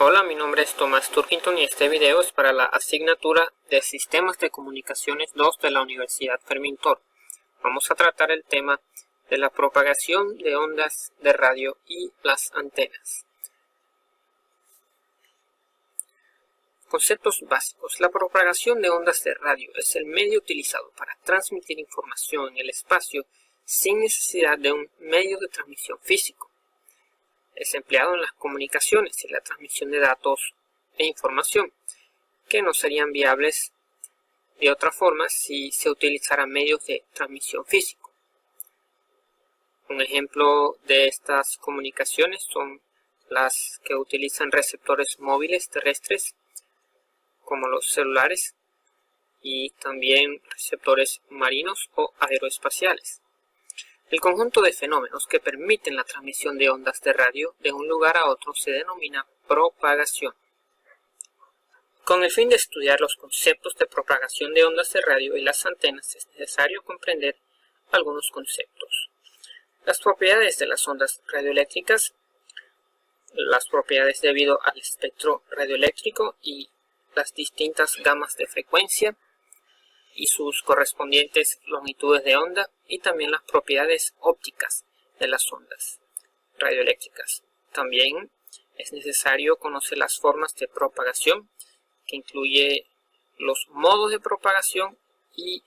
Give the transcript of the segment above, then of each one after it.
Hola, mi nombre es Tomás Turkington y este video es para la asignatura de Sistemas de Comunicaciones 2 de la Universidad Fermín Toro. Vamos a tratar el tema de la propagación de ondas de radio y las antenas. Conceptos básicos. La propagación de ondas de radio es el medio utilizado para transmitir información en el espacio sin necesidad de un medio de transmisión físico. Es empleado en las comunicaciones y la transmisión de datos e información, que no serían viables de otra forma si se utilizaran medios de transmisión físico. Un ejemplo de estas comunicaciones son las que utilizan receptores móviles terrestres, como los celulares, y también receptores marinos o aeroespaciales. El conjunto de fenómenos que permiten la transmisión de ondas de radio de un lugar a otro se denomina propagación. Con el fin de estudiar los conceptos de propagación de ondas de radio y las antenas es necesario comprender algunos conceptos. Las propiedades de las ondas radioeléctricas, las propiedades debido al espectro radioeléctrico y las distintas gamas de frecuencia y sus correspondientes longitudes de onda, y también las propiedades ópticas de las ondas radioeléctricas. También es necesario conocer las formas de propagación, que incluye los modos de propagación y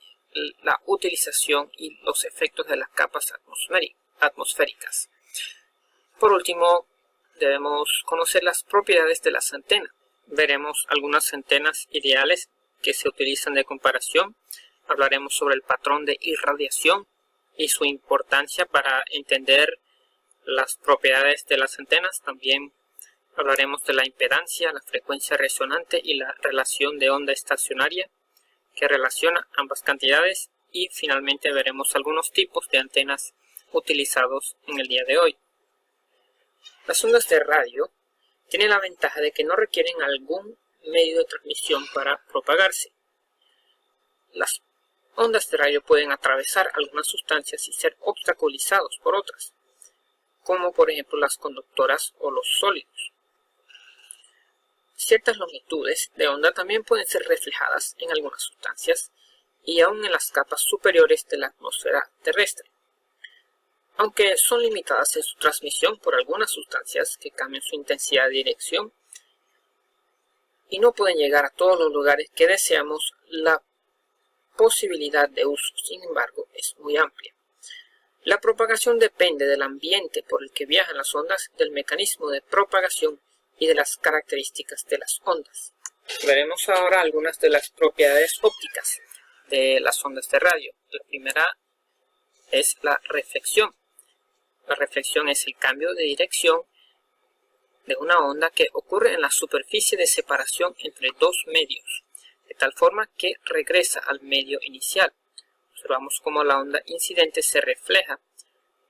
la utilización y los efectos de las capas atmosféricas. Por último, debemos conocer las propiedades de las antenas. Veremos algunas antenas ideales que se utilizan de comparación. Hablaremos sobre el patrón de irradiación y su importancia para entender las propiedades de las antenas. También hablaremos de la impedancia, la frecuencia resonante y la relación de onda estacionaria que relaciona ambas cantidades, y finalmente veremos algunos tipos de antenas utilizados en el día de hoy. Las ondas de radio tienen la ventaja de que no requieren algún medio de transmisión para propagarse. Las ondas de radio pueden atravesar algunas sustancias y ser obstaculizados por otras, como por ejemplo las conductoras o los sólidos. Ciertas longitudes de onda también pueden ser reflejadas en algunas sustancias y aún en las capas superiores de la atmósfera terrestre, aunque son limitadas en su transmisión por algunas sustancias que cambian su intensidad de dirección y no pueden llegar a todos los lugares que deseamos. La posibilidad de uso, sin embargo, es muy amplia. La propagación depende del ambiente por el que viajan las ondas, del mecanismo de propagación y de las características de las ondas. Veremos ahora algunas de las propiedades ópticas de las ondas de radio. La primera es la reflexión. La reflexión es el cambio de dirección de una onda que ocurre en la superficie de separación entre dos medios, de tal forma que regresa al medio inicial. Observamos cómo la onda incidente se refleja,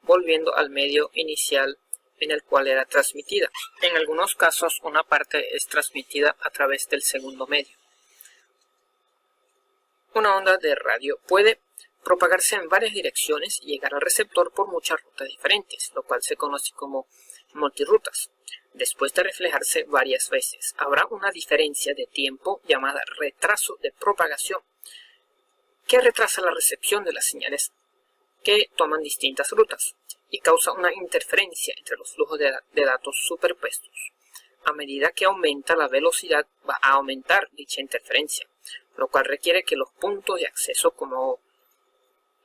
volviendo al medio inicial en el cual era transmitida. En algunos casos, una parte es transmitida a través del segundo medio. Una onda de radio puede propagarse en varias direcciones y llegar al receptor por muchas rutas diferentes, lo cual se conoce como multirrutas. Después de reflejarse varias veces, habrá una diferencia de tiempo llamada retraso de propagación, que retrasa la recepción de las señales que toman distintas rutas y causa una interferencia entre los flujos de datos superpuestos. A medida que aumenta la velocidad, va a aumentar dicha interferencia, lo cual requiere que los puntos de acceso como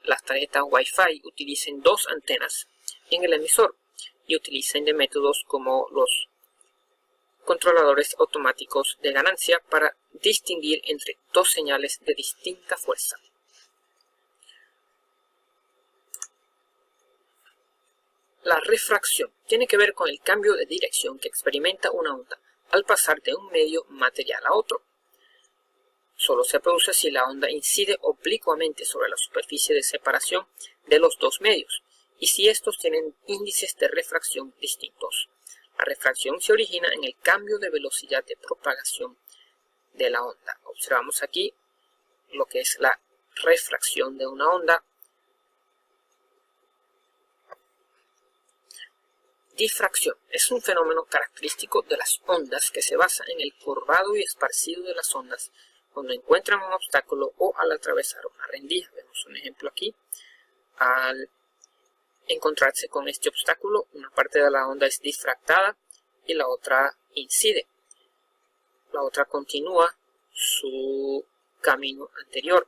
las tarjetas Wi-Fi utilicen dos antenas en el emisor y utilicen de métodos como los controladores automáticos de ganancia para distinguir entre dos señales de distinta fuerza. La refracción tiene que ver con el cambio de dirección que experimenta una onda al pasar de un medio material a otro. Solo se produce si la onda incide oblicuamente sobre la superficie de separación de los dos medios y si estos tienen índices de refracción distintos. La refracción se origina en el cambio de velocidad de propagación de la onda. Observamos aquí lo que es la refracción de una onda. Difracción es un fenómeno característico de las ondas que se basa en el curvado y esparcido de las ondas cuando encuentran un obstáculo o al atravesar una rendija. Vemos un ejemplo aquí. Al encontrarse con este obstáculo, una parte de la onda es difractada y la otra incide. La otra continúa su camino anterior.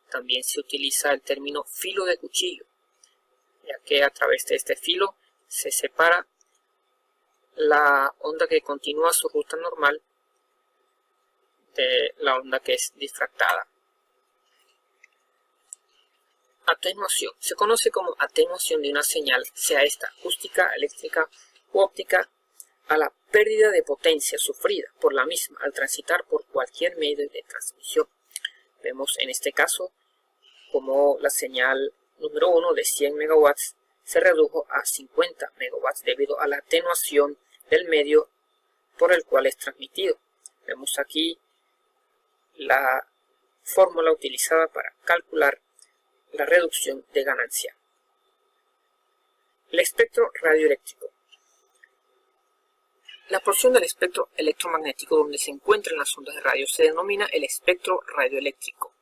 También se utiliza el término filo de cuchillo, ya que a través de este filo se separa la onda que continúa su ruta normal de la onda que es difractada. Atenuación. Se conoce como atenuación de una señal, sea esta acústica, eléctrica u óptica, a la pérdida de potencia sufrida por la misma al transitar por cualquier medio de transmisión. Vemos en este caso como la señal número 1 de 100 megawatts se redujo a 50 megawatts debido a la atenuación del medio por el cual es transmitido. Vemos aquí la fórmula utilizada para calcular la reducción de ganancia. El espectro radioeléctrico. La porción del espectro electromagnético donde se encuentran las ondas de radio se denomina el espectro radioeléctrico.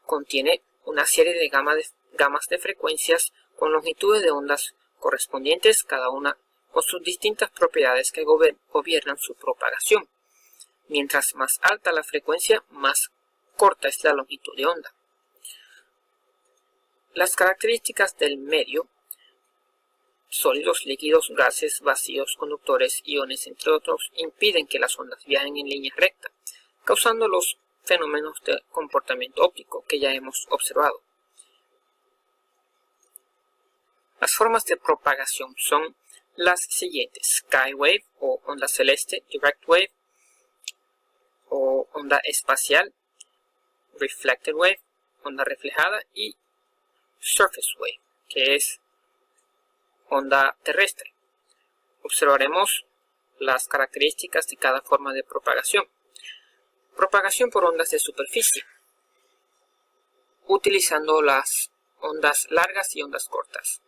Contiene una serie de gamas de frecuencias con longitudes de ondas correspondientes, cada una con sus distintas propiedades que gobiernan su propagación. Mientras más alta la frecuencia, más corta es la longitud de onda. Las características del medio, sólidos, líquidos, gases, vacíos, conductores, iones, entre otros, impiden que las ondas viajen en línea recta, causando los fenómenos de comportamiento óptico que ya hemos observado. Las formas de propagación son las siguientes: Skywave o onda celeste, Direct Wave o onda espacial, Reflected Wave, onda reflejada, y Surface Wave, que es onda terrestre. Observaremos las características de cada forma de propagación. Propagación por ondas de superficie, utilizando las ondas largas y ondas cortas.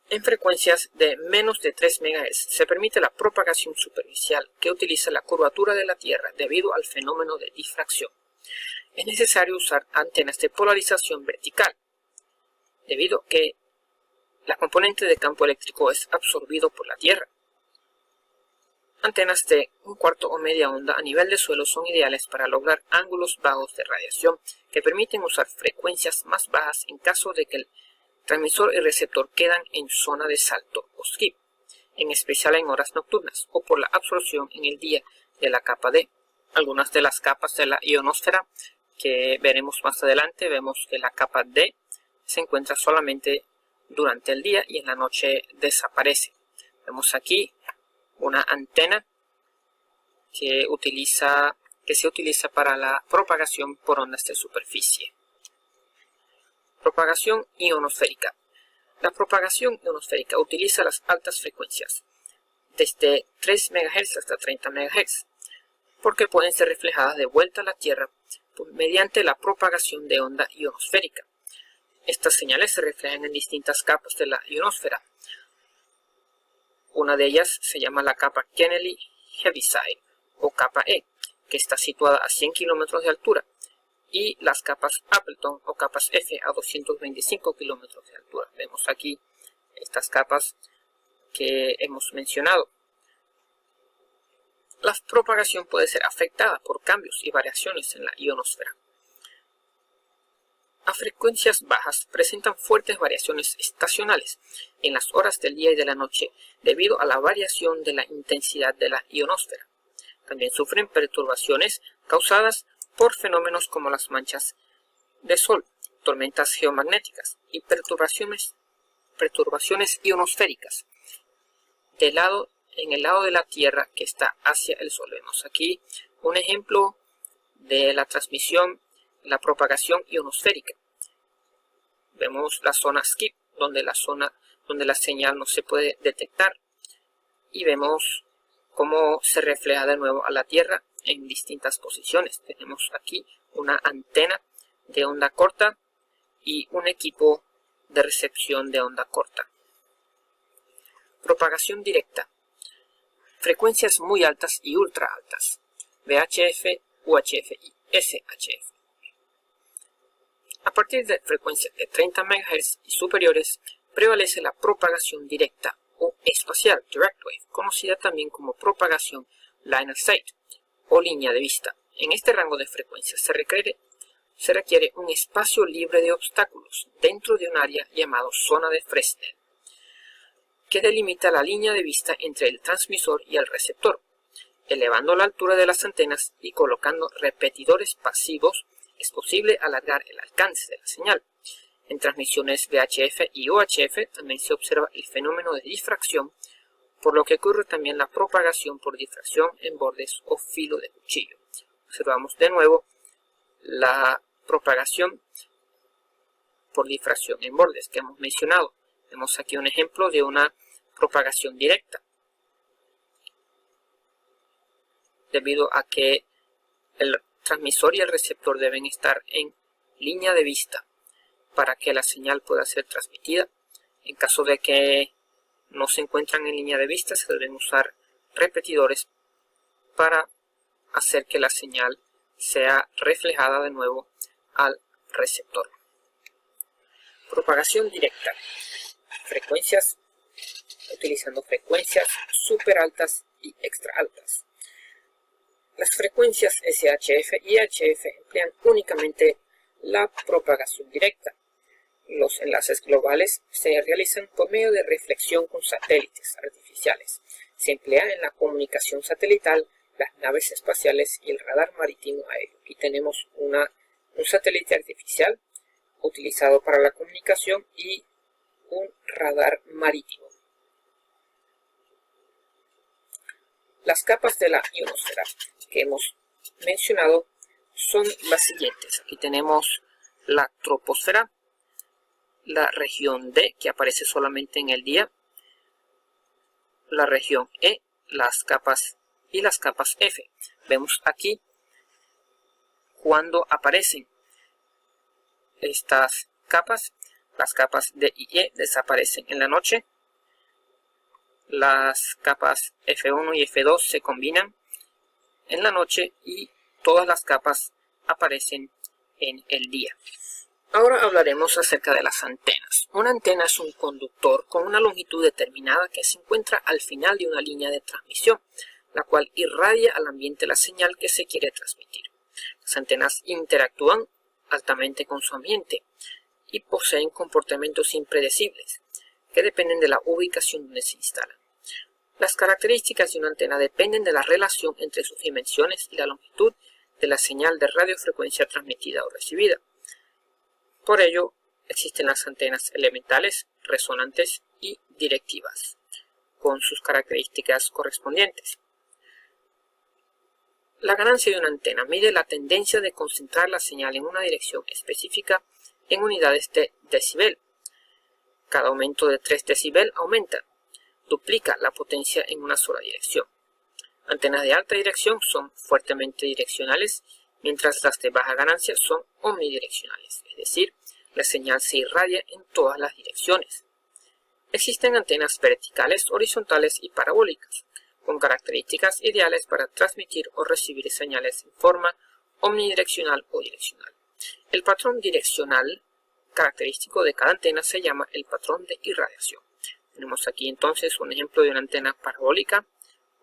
En frecuencias de menos de 3 MHz se permite la propagación superficial que utiliza la curvatura de la Tierra debido al fenómeno de difracción. Es necesario usar antenas de polarización vertical, debido a que la componente de campo eléctrico es absorbido por la Tierra. Antenas de un cuarto o media onda a nivel de suelo son ideales para lograr ángulos bajos de radiación que permiten usar frecuencias más bajas en caso de que el transmisor y receptor quedan en zona de salto o skip, en especial en horas nocturnas o por la absorción en el día de la capa D. Algunas de las capas de la ionosfera que veremos más adelante, vemos que la capa D se encuentra solamente durante el día y en la noche desaparece. Vemos aquí una antena que se utiliza para la propagación por ondas de superficie. Propagación ionosférica. La propagación ionosférica utiliza las altas frecuencias, desde 3 MHz hasta 30 MHz, porque pueden ser reflejadas de vuelta a la Tierra mediante la propagación de onda ionosférica. Estas señales se reflejan en distintas capas de la ionosfera. Una de ellas se llama la capa Kennedy-Heaviside o capa E, que está situada a 100 km de altura, y las capas Appleton o capas F a 225 km de altura. Vemos aquí estas capas que hemos mencionado. La propagación puede ser afectada por cambios y variaciones en la ionosfera. A frecuencias bajas presentan fuertes variaciones estacionales en las horas del día y de la noche debido a la variación de la intensidad de la ionosfera. También sufren perturbaciones causadas por fenómenos como las manchas de sol, tormentas geomagnéticas y perturbaciones ionosféricas en el lado de la Tierra que está hacia el Sol. Vemos aquí un ejemplo de la transmisión, la propagación ionosférica. Vemos la zona skip, donde la señal no se puede detectar, y vemos cómo se refleja de nuevo a la Tierra en distintas posiciones. Tenemos aquí una antena de onda corta y un equipo de recepción de onda corta. Propagación directa. Frecuencias muy altas y ultra altas. VHF, UHF y SHF. A partir de frecuencias de 30 MHz y superiores, prevalece la propagación directa o espacial, direct wave, conocida también como propagación line of sight o línea de vista. En este rango de frecuencias se requiere un espacio libre de obstáculos dentro de un área llamado zona de Fresnel, que delimita la línea de vista entre el transmisor y el receptor. Elevando la altura de las antenas y colocando repetidores pasivos, es posible alargar el alcance de la señal. En transmisiones VHF y UHF también se observa el fenómeno de difracción, por lo que ocurre también la propagación por difracción en bordes o filo de cuchillo. Observamos de nuevo la propagación por difracción en bordes que hemos mencionado. Vemos aquí un ejemplo de una propagación directa, debido a que el transmisor y el receptor deben estar en línea de vista para que la señal pueda ser transmitida. En caso de que no se encuentran en línea de vista, se deben usar repetidores para hacer que la señal sea reflejada de nuevo al receptor. Propagación directa. Frecuencias, utilizando frecuencias super altas y extra altas. Las frecuencias SHF y HF emplean únicamente la propagación directa. Los enlaces globales se realizan por medio de reflexión con satélites artificiales. Se emplea en la comunicación satelital, las naves espaciales y el radar marítimo aéreo. Aquí tenemos un satélite artificial utilizado para la comunicación y un radar marítimo. Las capas de la ionosfera que hemos mencionado son las siguientes. Aquí tenemos la troposfera, la región D, que aparece solamente en el día, la región E, las capas y las capas F. Vemos aquí cuando aparecen estas capas. Las capas D y E desaparecen en la noche. Las capas F1 y F2 se combinan en la noche y todas las capas aparecen en el día. Ahora hablaremos acerca de las antenas. Una antena es un conductor con una longitud determinada que se encuentra al final de una línea de transmisión, la cual irradia al ambiente la señal que se quiere transmitir. Las antenas interactúan altamente con su ambiente y poseen comportamientos impredecibles que dependen de la ubicación donde se instalan. Las características de una antena dependen de la relación entre sus dimensiones y la longitud de la señal de radiofrecuencia transmitida o recibida. Por ello, existen las antenas elementales, resonantes y directivas, con sus características correspondientes. La ganancia de una antena mide la tendencia de concentrar la señal en una dirección específica en unidades de decibel. Cada aumento de 3 decibel duplica la potencia en una sola dirección. Antenas de alta dirección son fuertemente direccionales, mientras las de baja ganancia son omnidireccionales, es decir, la señal se irradia en todas las direcciones. Existen antenas verticales, horizontales y parabólicas, con características ideales para transmitir o recibir señales en forma omnidireccional o direccional. El patrón direccional característico de cada antena se llama el patrón de irradiación. Tenemos aquí entonces un ejemplo de una antena parabólica,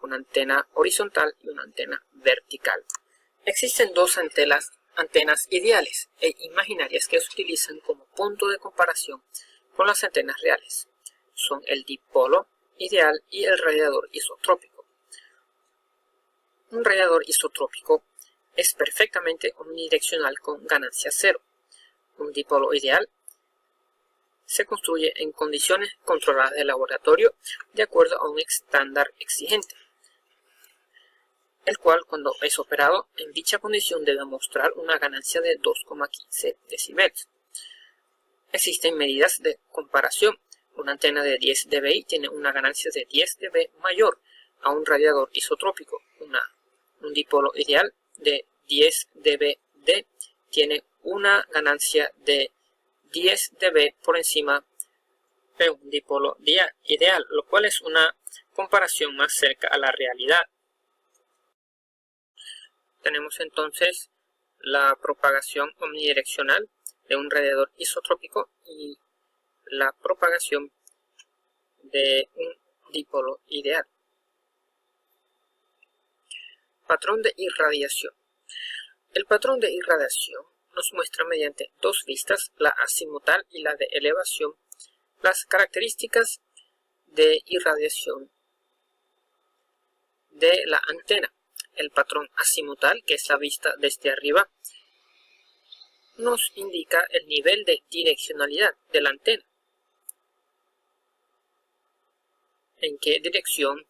una antena horizontal y una antena vertical. Existen dos antenas ideales e imaginarias que se utilizan como punto de comparación con las antenas reales. Son el dipolo ideal y el radiador isotrópico. Un radiador isotrópico es perfectamente omnidireccional con ganancia cero. Un dipolo ideal se construye en condiciones controladas de laboratorio de acuerdo a un estándar exigente, el cual cuando es operado en dicha condición debe mostrar una ganancia de 2,15 decibeles. Existen medidas de comparación. Una antena de 10 dBi tiene una ganancia de 10 dB mayor a un radiador isotrópico. Un dipolo ideal de 10 dBd tiene una ganancia de 10 dB por encima de un dipolo ideal, lo cual es una comparación más cerca a la realidad. Tenemos entonces la propagación omnidireccional de un radiador isotrópico y la propagación de un dipolo ideal. Patrón de irradiación. El patrón de irradiación nos muestra mediante dos vistas, la azimutal y la de elevación, las características de irradiación de la antena. El patrón azimutal, que es la vista desde arriba, nos indica el nivel de direccionalidad de la antena, en qué dirección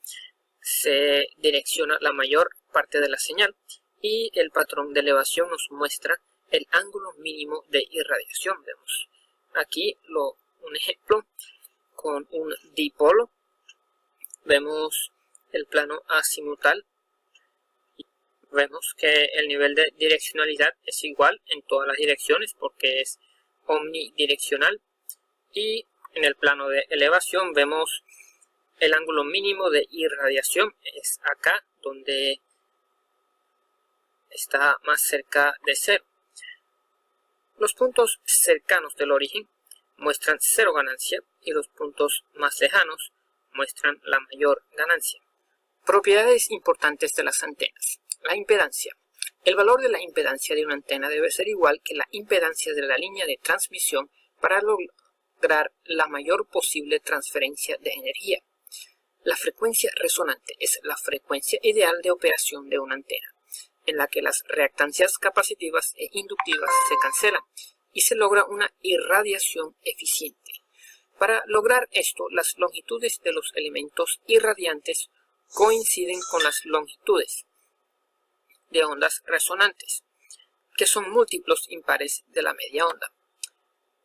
se direcciona la mayor parte de la señal, y el patrón de elevación nos muestra el ángulo mínimo de irradiación. Vemos aquí un ejemplo con un dipolo. Vemos el plano azimutal. Vemos que el nivel de direccionalidad es igual en todas las direcciones porque es omnidireccional. Y en el plano de elevación vemos el ángulo mínimo de irradiación. Es acá donde está más cerca de cero. Los puntos cercanos del origen muestran cero ganancia y los puntos más lejanos muestran la mayor ganancia. Propiedades importantes de las antenas. La impedancia. El valor de la impedancia de una antena debe ser igual que la impedancia de la línea de transmisión para lograr la mayor posible transferencia de energía. La frecuencia resonante es la frecuencia ideal de operación de una antena, en la que las reactancias capacitivas e inductivas se cancelan y se logra una irradiación eficiente. Para lograr esto, las longitudes de los elementos irradiantes coinciden con las longitudes de ondas resonantes, que son múltiplos impares de la media onda,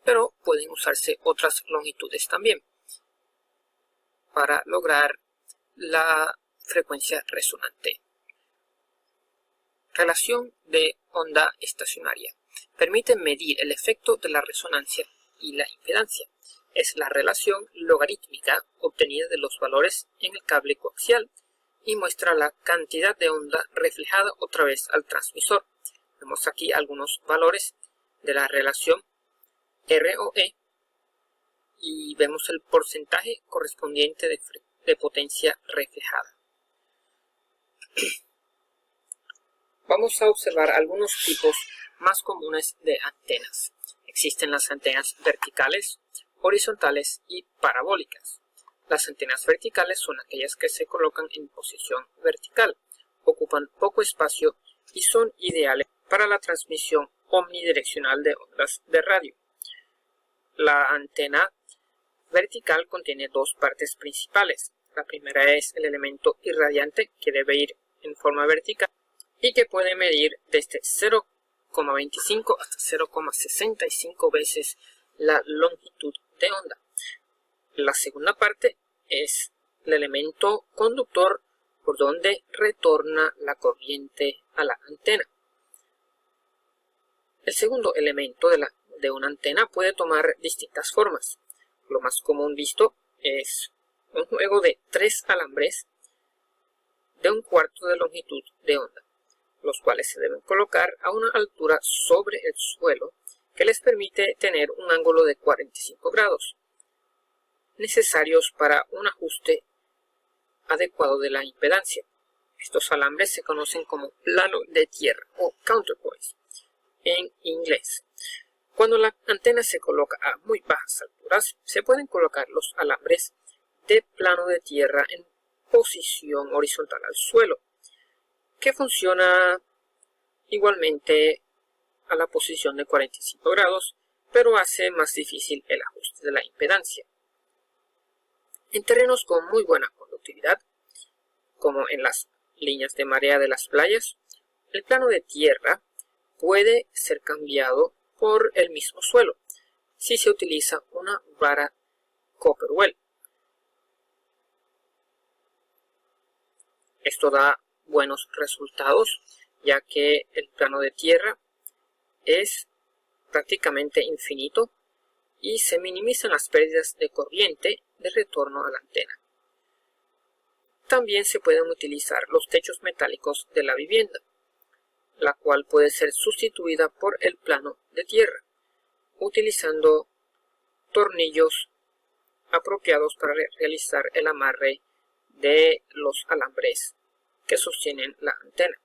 pero pueden usarse otras longitudes también para lograr la frecuencia resonante. Relación de onda estacionaria. Permite medir el efecto de la resonancia y la impedancia. Es la relación logarítmica obtenida de los valores en el cable coaxial y muestra la cantidad de onda reflejada otra vez al transmisor. Vemos aquí algunos valores de la relación ROE y vemos el porcentaje correspondiente de potencia reflejada. Vamos a observar algunos tipos más comunes de antenas. Existen las antenas verticales, horizontales y parabólicas. Las antenas verticales son aquellas que se colocan en posición vertical, ocupan poco espacio y son ideales para la transmisión omnidireccional de ondas de radio. La antena vertical contiene dos partes principales. La primera es el elemento irradiante, que debe ir en forma vertical y que puede medir desde 0,25 hasta 0,65 veces la longitud de onda. La segunda parte es el elemento conductor por donde retorna la corriente a la antena. El segundo elemento de una antena puede tomar distintas formas. Lo más común visto es un juego de 3 alambres de 1/4 de longitud de onda, los cuales se deben colocar a una altura sobre el suelo que les permite tener un ángulo de 45 grados, necesarios para un ajuste adecuado de la impedancia. Estos alambres se conocen como plano de tierra o counterpoise en inglés. Cuando la antena se coloca a muy bajas alturas, se pueden colocar los alambres de plano de tierra en posición horizontal al suelo, que funciona igualmente a la posición de 45 grados, pero hace más difícil el ajuste de la impedancia. En terrenos con muy buena conductividad, como en las líneas de marea de las playas, el plano de tierra puede ser cambiado por el mismo suelo si se utiliza una vara Copperwell. Esto da buenos resultados, ya que el plano de tierra es prácticamente infinito y se minimizan las pérdidas de corriente de retorno a la antena. También se pueden utilizar los techos metálicos de la vivienda, la cual puede ser sustituida por el plano de tierra, utilizando tornillos apropiados para realizar el amarre de los alambres que sostienen la antena.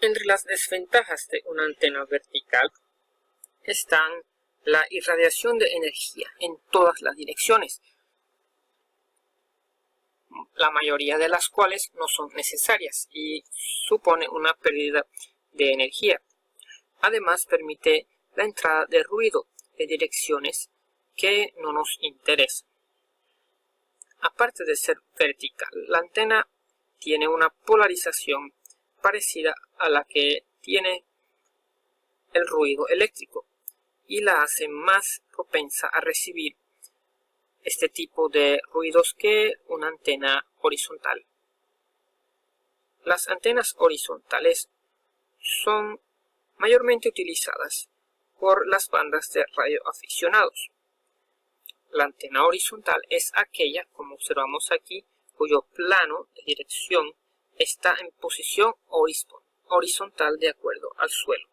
Entre las desventajas de una antena vertical están la irradiación de energía en todas las direcciones, la mayoría de las cuales no son necesarias y supone una pérdida de energía. Además, permite la entrada de ruido de direcciones que no nos interesan. Aparte de ser vertical, la antena tiene una polarización parecida a la que tiene el ruido eléctrico y la hace más propensa a recibir este tipo de ruidos que una antena horizontal. Las antenas horizontales son mayormente utilizadas por las bandas de radioaficionados. La antena horizontal es aquella, como observamos aquí, cuyo plano de dirección está en posición horizontal de acuerdo al suelo.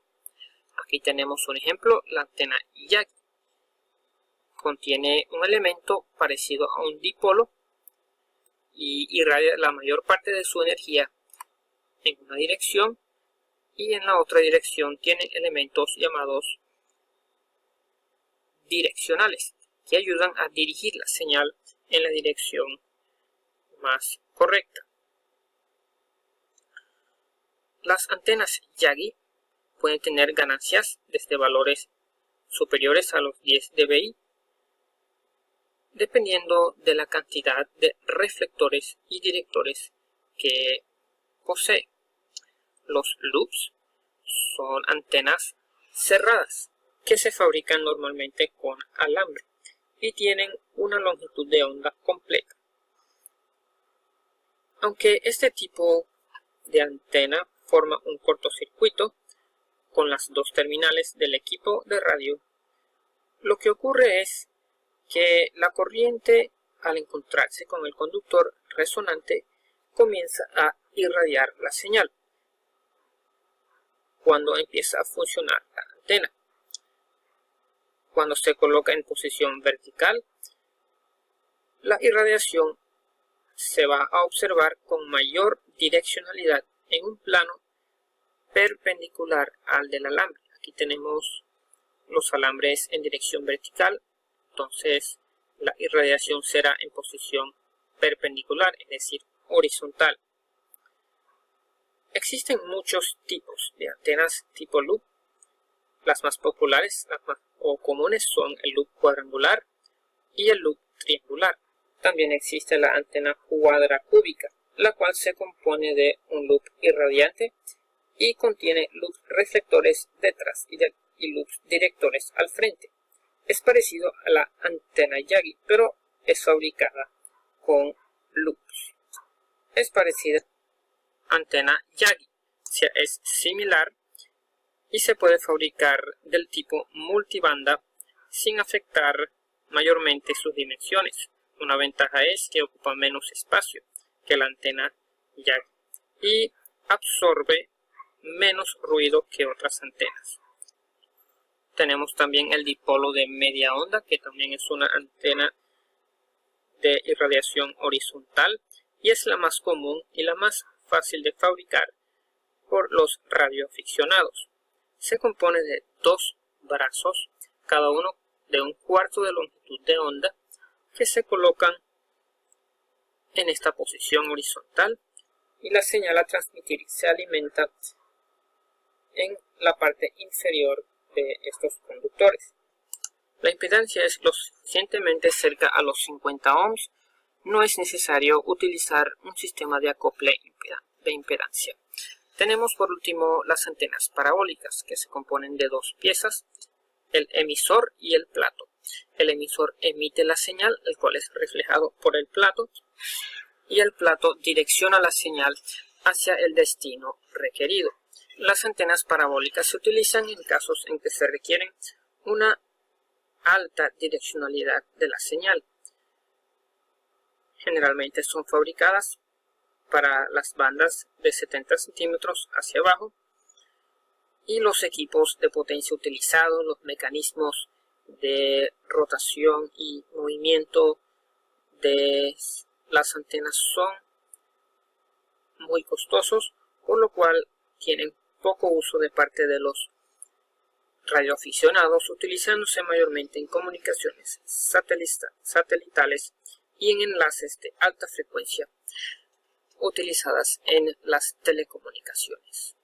Aquí tenemos un ejemplo, la antena Yagi. Contiene un elemento parecido a un dipolo y irradia la mayor parte de su energía en una dirección, y en la otra dirección tiene elementos llamados direccionales que ayudan a dirigir la señal en la dirección más correcta. Las antenas Yagi pueden tener ganancias desde valores superiores a los 10 dBi, dependiendo de la cantidad de reflectores y directores que posee. Los loops son antenas cerradas que se fabrican normalmente con alambre y tienen una longitud de onda completa. Aunque este tipo de antena forma un cortocircuito con las dos terminales del equipo de radio, lo que ocurre es que la corriente, al encontrarse con el conductor resonante, comienza a irradiar la señal cuando empieza a funcionar la antena. Cuando se coloca en posición vertical, la irradiación se va a observar con mayor direccionalidad en un plano perpendicular al del alambre. Aquí tenemos los alambres en dirección vertical, entonces la irradiación será en posición perpendicular, es decir, horizontal. Existen muchos tipos de antenas tipo loop. Las más populares o comunes son el loop cuadrangular y el loop triangular. También existe la antena cuadracúbica, la cual se compone de un loop irradiante y contiene loops reflectores detrás y loops directores al frente. Es parecido a la antena Yagi, pero es fabricada con loops. Es parecida a antena Yagi, es similar y se puede fabricar del tipo multibanda sin afectar mayormente sus dimensiones. Una ventaja es que ocupa menos espacio que la antena Yagi y absorbe menos ruido que otras antenas. Tenemos también el dipolo de media onda, que también es una antena de irradiación horizontal y es la más común y la más fácil de fabricar por los radioaficionados. Se compone de dos brazos, cada uno de 1/4 de longitud de onda, que se colocan en esta posición horizontal, y la señal a transmitir se alimenta en la parte inferior de estos conductores. La impedancia es lo suficientemente cerca a los 50 ohms. No es necesario utilizar un sistema de acople de impedancia. Tenemos por último las antenas parabólicas, que se componen de dos piezas, el emisor y el plato. El emisor emite la señal, el cual es reflejado por el plato, y el plato direcciona la señal hacia el destino requerido. Las antenas parabólicas se utilizan en casos en que se requieren una alta direccionalidad de la señal. Generalmente son fabricadas para las bandas de 70 centímetros hacia abajo, y los equipos de potencia utilizados, los mecanismos de rotación y movimiento de las antenas son muy costosos, por lo cual tienen poco uso de parte de los radioaficionados, utilizándose mayormente en comunicaciones satelitales y en enlaces de alta frecuencia utilizadas en las telecomunicaciones.